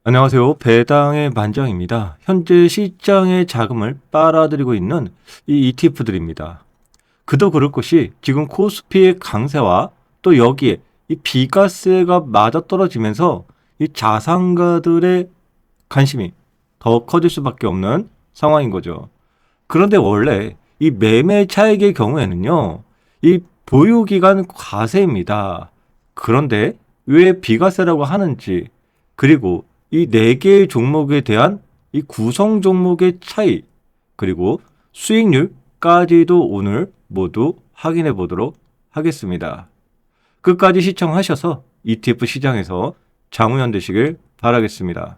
안녕하세요. 배당의 만장입니다. 현재 시장의 자금을 빨아들이고 있는 이 ETF들입니다. 그도 그럴 것이 지금 코스피의 강세와 또 여기에 이 비과세가 맞아떨어지면서 이 자산가들의 관심이 더 커질 수밖에 없는 상황인 거죠. 그런데 원래 이 매매 차익의 경우에는요, 이 보유기간 과세입니다. 그런데 왜 비과세라고 하는지, 그리고 이 네 개의 종목에 대한 이 구성 종목의 차이, 그리고 수익률까지도 오늘 모두 확인해 보도록 하겠습니다. 끝까지 시청하셔서 ETF 시장에서 장우연 되시길 바라겠습니다.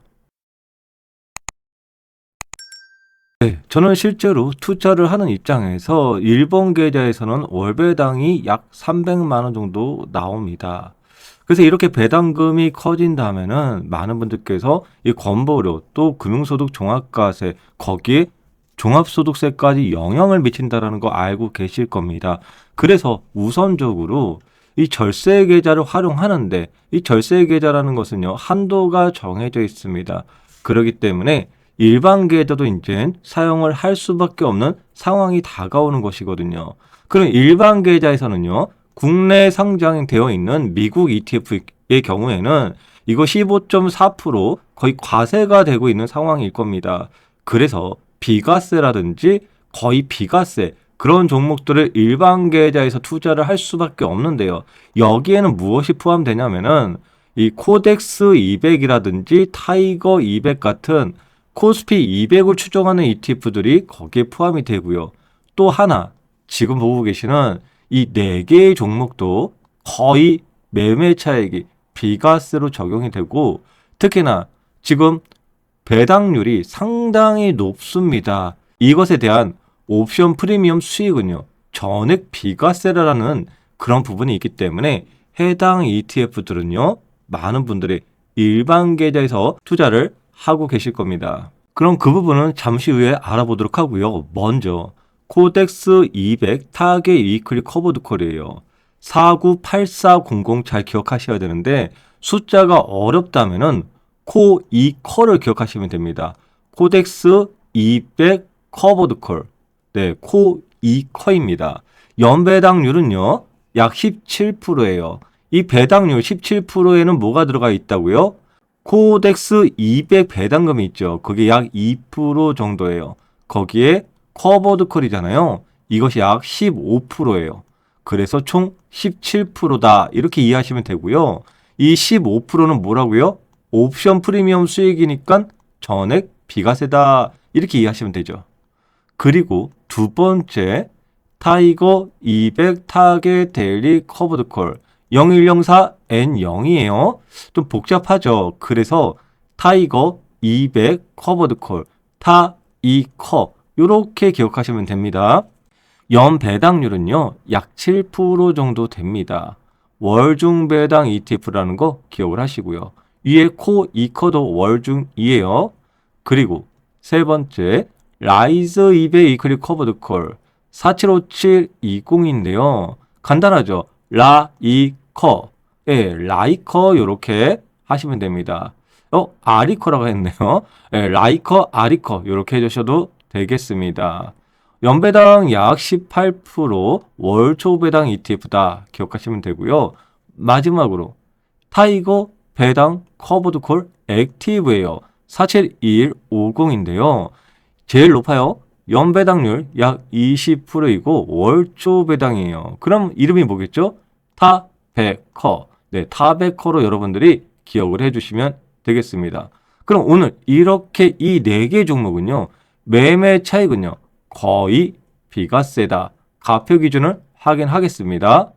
네, 저는 실제로 투자를 하는 입장에서 일본 계좌에서는 월 배당이 약 300만 원 정도 나옵니다. 그래서 이렇게 배당금이 커진다면은 많은 분들께서 이 건보료 또 금융소득 종합과세 거기에 종합소득세까지 영향을 미친다라는 거 알고 계실 겁니다. 그래서 우선적으로 이 절세 계좌를 활용하는데 이 절세 계좌라는 것은요 한도가 정해져 있습니다. 그렇기 때문에 일반 계좌도 이제 사용을 할 수밖에 없는 상황이 다가오는 것이거든요. 그럼 일반 계좌에서는요, 국내 상장되어 있는 미국 ETF의 경우에는 이거 15.4% 거의 과세가 되고 있는 상황일 겁니다. 그래서 비과세라든지 거의 비과세 그런 종목들을 일반 계좌에서 투자를 할 수밖에 없는데요. 여기에는 무엇이 포함되냐면은 이 코덱스 200이라든지 타이거 200 같은 코스피 200을 추종하는 ETF들이 거기에 포함이 되고요. 또 하나 지금 보고 계시는 이 네 개의 종목도 거의 매매 차익이 비과세로 적용이 되고 특히나 지금 배당률이 상당히 높습니다. 이것에 대한 옵션 프리미엄 수익은요. 전액 비과세라는 그런 부분이 있기 때문에 해당 ETF들은요. 많은 분들이 일반 계좌에서 투자를 하고 계실 겁니다. 그럼 그 부분은 잠시 후에 알아보도록 하고요. 먼저 코덱스 200 타겟 위클리 커버드 콜이에요. 498400 잘 기억하셔야 되는데 숫자가 어렵다면은 코 2컬을 기억하시면 됩니다. 코덱스 200 커버드 콜. 네, 코 2커입니다. 연배당률은요. 약 17%예요. 이 배당률 17%에는 뭐가 들어가 있다고요? 코덱스 200 배당금이 있죠. 그게 약 2% 정도예요. 거기에 커버드 컬이잖아요. 이것이 약 15%예요. 그래서 총 17%다. 이렇게 이해하시면 되고요. 이 15%는 뭐라고요? 옵션 프리미엄 수익이니까 전액 비과세다. 이렇게 이해하시면 되죠. 그리고 두 번째 타이거 200 타겟 데일리 커버드 콜 0104 N0이에요. 좀 복잡하죠. 그래서 타이거 200 커버드 콜 타 2커 이렇게 기억하시면 됩니다. 연 배당률은요. 약 7% 정도 됩니다. 월중 배당 ETF라는 거 기억을 하시고요. 위에 코 2커도 월중이에요. 그리고 세 번째 라이즈 200 위클리 커버드 콜 475720인데요. 간단하죠. 라이커. 예, 라이커 요렇게 하시면 됩니다. 아리커라고 했네요. 예, 라이커, 아리커 요렇게 해주셔도 되겠습니다. 연배당 약 18% 월초 배당 ETF다 기억하시면 되고요. 마지막으로 타이거 배당 커버드 콜 액티브예요. 472150인데요. 제일 높아요. 연배당률 약 20%이고 월초 배당이에요. 그럼 이름이 뭐겠죠? 타베커. 네, 타베커로 여러분들이 기억을 해주시면 되겠습니다. 그럼 오늘 이렇게 이 네 개 종목은요. 매매 차익은요. 거의 비과세다. 가표 기준을 확인하겠습니다.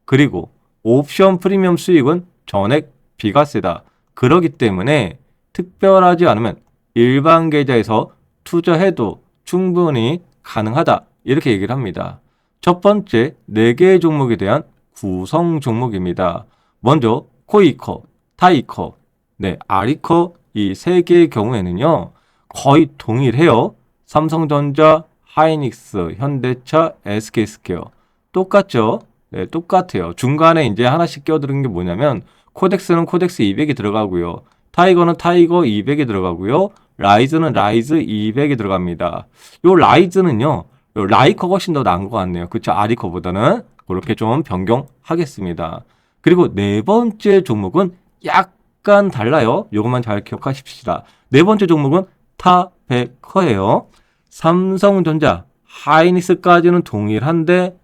그리고 옵션 프리미엄 수익은 전액 비과세다. 그러기 때문에 특별하지 않으면 일반 계좌에서 투자해도 충분히 가능하다. 이렇게 얘기를 합니다. 첫 번째 4개의 종목에 대한 구성 종목입니다. 먼저 코이커, 타이커, 네, 아리커 이 3개의 경우에는요. 거의 동일해요. 삼성전자, 하이닉스, 현대차, SK스퀘어 똑같죠? 네, 똑같아요. 중간에 이제 하나씩 껴드는 게 뭐냐면 코덱스는 코덱스 200이 들어가고요. 타이거는 타이거 200이 들어가고요. 라이즈는 라이즈 200이 들어갑니다. 요 라이즈는요. 요 라이커가 훨씬 더 나은 것 같네요. 그쵸? 아리커보다는. 그렇게 좀 변경하겠습니다. 그리고 네 번째 종목은 약간 달라요. 요것만 잘 기억하십시다. 네 번째 종목은 타베커예요. 삼성전자, 하이닉스까지는 동일한데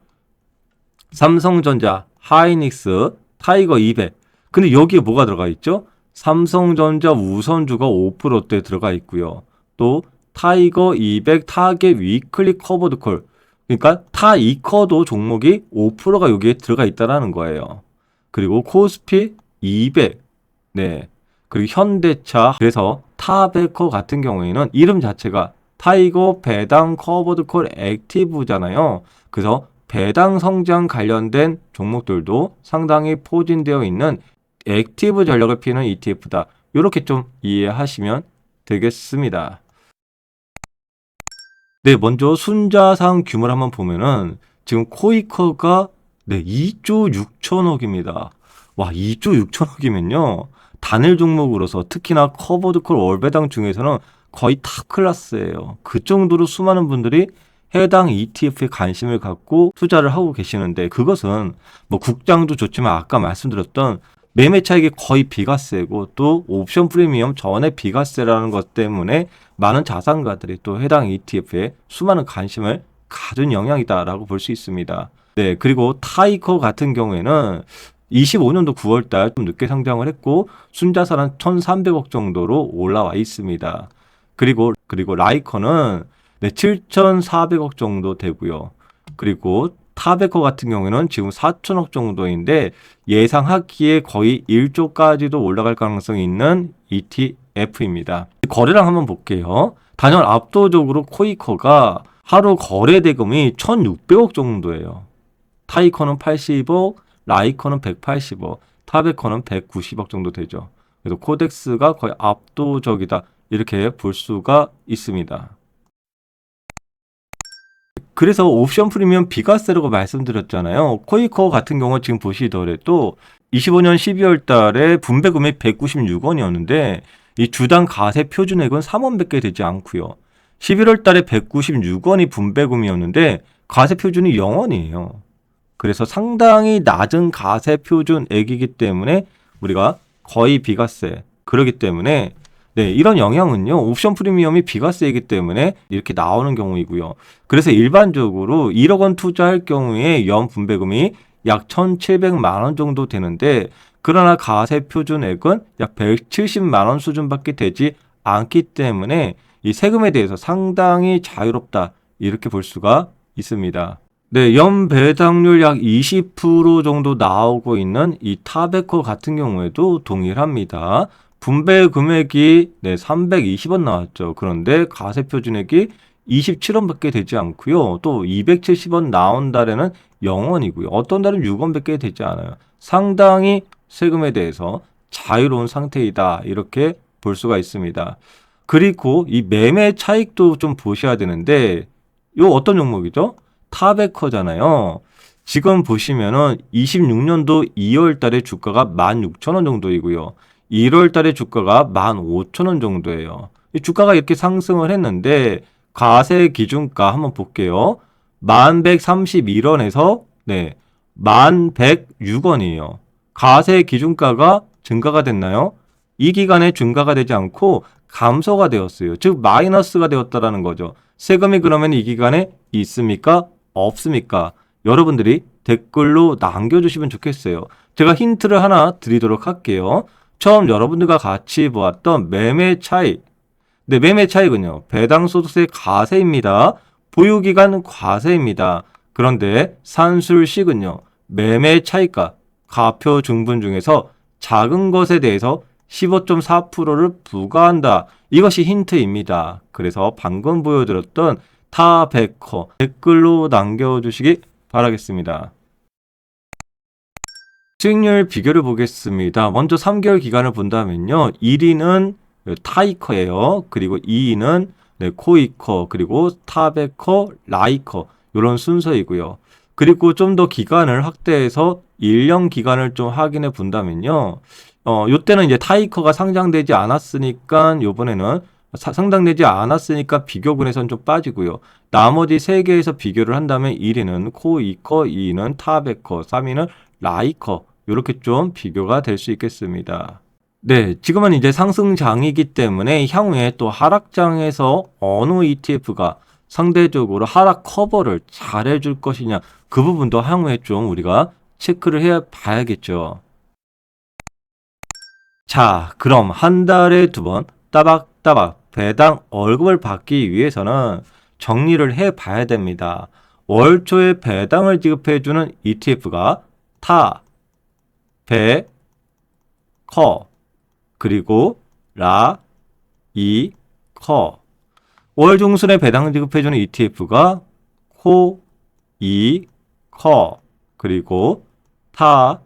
삼성전자, 하이닉스, 타이거 200. 근데 여기에 뭐가 들어가 있죠? 삼성전자 우선주가 5%대 들어가 있고요. 또 타이거 200 타겟 위클리 커버드 콜. 그러니까 타이커도 종목이 5%가 여기에 들어가 있다라는 거예요. 그리고 코스피 200. 네. 그리고 현대차. 그래서 타베커 같은 경우에는 이름 자체가 타이거 배당 커버드 콜 액티브잖아요. 그래서 배당 성장 관련된 종목들도 상당히 포진되어 있는 액티브 전략을 피는 ETF다. 이렇게 좀 이해하시면 되겠습니다. 네, 먼저 순자산 규모를 한번 보면은 지금 코이커가 네, 2조 6천억입니다. 와, 2조 6천억이면요. 단일 종목으로서 특히나 커버드콜 월배당 중에서는 거의 탑 클래스예요. 그 정도로 수많은 분들이 해당 ETF에 관심을 갖고 투자를 하고 계시는데 그것은 뭐 국장도 좋지만 아까 말씀드렸던 매매 차익이 거의 비과세고 또 옵션 프리미엄 전에 비과세라는 것 때문에 많은 자산가들이 또 해당 ETF에 수많은 관심을 가진 영향이다라고 볼 수 있습니다. 네, 그리고 타이거 같은 경우에는 25년도 9월달 좀 늦게 상장을 했고 순자산은 1,300억 정도로 올라와 있습니다. 그리고 라이커는 네, 7,400억 정도 되고요. 그리고 타베커 같은 경우에는 지금 4천억 정도인데 예상하기에 거의 1조까지도 올라갈 가능성이 있는 ETF입니다. 거래량 한번 볼게요. 단연 압도적으로 코이커가 하루 거래 대금이 1,600억 정도예요. 타이커는 80억, 라이커는 180억, 타베커는 190억 정도 되죠. 그래서 코덱스가 거의 압도적이다. 이렇게 볼 수가 있습니다. 그래서 옵션 프리미엄 비과세라고 말씀드렸잖아요. 코이커 같은 경우 지금 보시더라도 25년 12월 달에 분배 금액 196원이었는데 이 주당 가세 표준액은 3원밖에 되지 않고요. 11월 달에 196원이 분배금이었는데 가세 표준이 0원이에요. 그래서 상당히 낮은 가세 표준액이기 때문에 우리가 거의 비과세. 그렇기 때문에 네, 이런 영향은요. 옵션 프리미엄이 비과세이기 때문에 이렇게 나오는 경우이고요. 그래서 일반적으로 1억 원 투자할 경우에 연 분배금이 약 1,700만 원 정도 되는데 그러나 가세 표준액은 약 170만 원 수준밖에 되지 않기 때문에 이 세금에 대해서 상당히 자유롭다. 이렇게 볼 수가 있습니다. 네, 연 배당률 약 20% 정도 나오고 있는 이 타베커 같은 경우에도 동일합니다. 분배 금액이 네, 320원 나왔죠. 그런데 가세 표준액이 27원밖에 되지 않고요. 또 270원 나온 달에는 0원이고요. 어떤 달은 6원밖에 되지 않아요. 상당히 세금에 대해서 자유로운 상태이다. 이렇게 볼 수가 있습니다. 그리고 이 매매 차익도 좀 보셔야 되는데 이 어떤 종목이죠? 타베커잖아요. 지금 보시면은 26년도 2월 달에 주가가 16,000원 정도이고요. 1월 달에 주가가 15,000원 정도예요. 이 주가가 이렇게 상승을 했는데 가세 기준가 한번 볼게요. 1131원에서 네, 1106원이에요. 가세 기준가가 증가가 됐나요? 이 기간에 증가가 되지 않고 감소가 되었어요. 즉 마이너스가 되었다라는 거죠. 세금이 그러면 이 기간에 있습니까? 없습니까? 여러분들이 댓글로 남겨주시면 좋겠어요. 제가 힌트를 하나 드리도록 할게요. 처음 여러분들과 같이 보았던 매매 차익. 네, 매매 차익은요. 배당 소득세 가세입니다. 보유기간 과세입니다. 그런데 산술식은요. 매매 차익과 가표 중분 중에서 작은 것에 대해서 15.4%를 부과한다. 이것이 힌트입니다. 그래서 방금 보여드렸던 타베커 댓글로 남겨주시기 바라겠습니다. 수익률 비교를 보겠습니다. 먼저 3개월 기간을 본다면요. 1위는 타이커예요. 그리고 2위는 코이커, 그리고 타베커, 라이커 이런 순서이고요. 그리고 좀 더 기간을 확대해서 1년 기간을 좀 확인해 본다면요. 요때는 이제 타이커가 상장되지 않았으니까 요번에는 상장되지 않았으니까 비교군에선 좀 빠지고요. 나머지 3개에서 비교를 한다면 1위는 코이커, 2위는 타베커, 3위는 라이커 요렇게 좀 비교가 될 수 있겠습니다. 네, 지금은 이제 상승장이기 때문에 향후에 또 하락장에서 어느 ETF가 상대적으로 하락 커버를 잘 해줄 것이냐 그 부분도 향후에 좀 우리가 체크를 해 봐야겠죠. 자, 그럼 한 달에 2번 따박따박 배당 월급을 받기 위해서는 정리를 해 봐야 됩니다. 월 초에 배당을 지급해주는 ETF가 타, 배, 커, 그리고 라, 이, 커. 월 중순에 배당 지급해주는 ETF가 코, 이, 커, 그리고 타,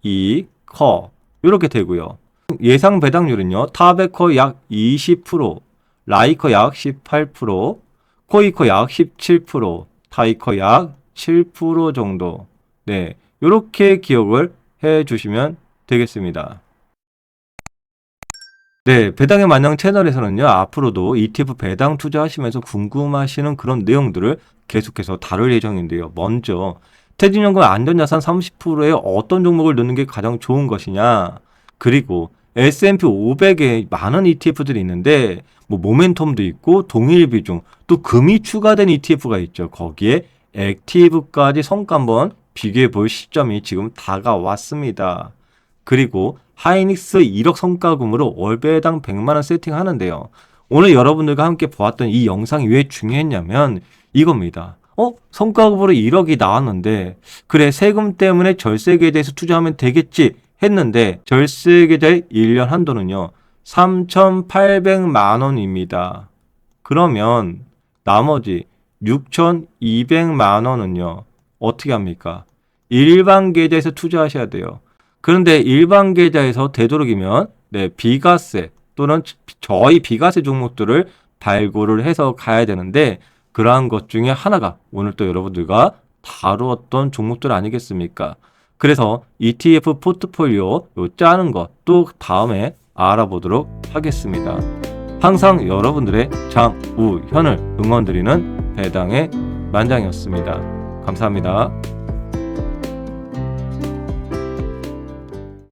이, 커. 이렇게 되고요. 예상 배당률은요. 타베커 약 20%, 라이커 약 18%, 코이커 약 17%, 타이커 약 7% 정도. 네, 이렇게 기억을 해 주시면 되겠습니다. 네, 배당의 만능 채널에서는요, 앞으로도 ETF 배당 투자하시면서 궁금하시는 그런 내용들을 계속해서 다룰 예정인데요. 먼저, 퇴직연금 안전자산 30%에 어떤 종목을 넣는 게 가장 좋은 것이냐, 그리고 S&P 500에 많은 ETF들이 있는데, 뭐, 모멘텀도 있고, 동일 비중, 또 금이 추가된 ETF가 있죠. 거기에 액티브까지 성과 한번 비교해 볼 시점이 지금 다가왔습니다. 그리고 하이닉스 1억 성과금으로 월배당 100만원 세팅하는데요. 오늘 여러분들과 함께 보았던 이 영상이 왜 중요했냐면 이겁니다. 성과금으로 1억이 나왔는데 그래 세금 때문에 절세계좌에서 투자하면 되겠지 했는데 절세계좌의 1년 한도는요. 3,800만원입니다. 그러면 나머지 6,200만원은요. 어떻게 합니까? 일반 계좌에서 투자하셔야 돼요. 그런데 일반 계좌에서 되도록이면 비과세 또는 저희 비과세 종목들을 발굴을 해서 가야 되는데 그러한 것 중에 하나가 오늘 또 여러분들과 다루었던 종목들 아니겠습니까? 그래서 ETF 포트폴리오 짜는 것 또 다음에 알아보도록 하겠습니다. 항상 여러분들의 장우현을 응원드리는 배당의 만장이었습니다. 감사합니다.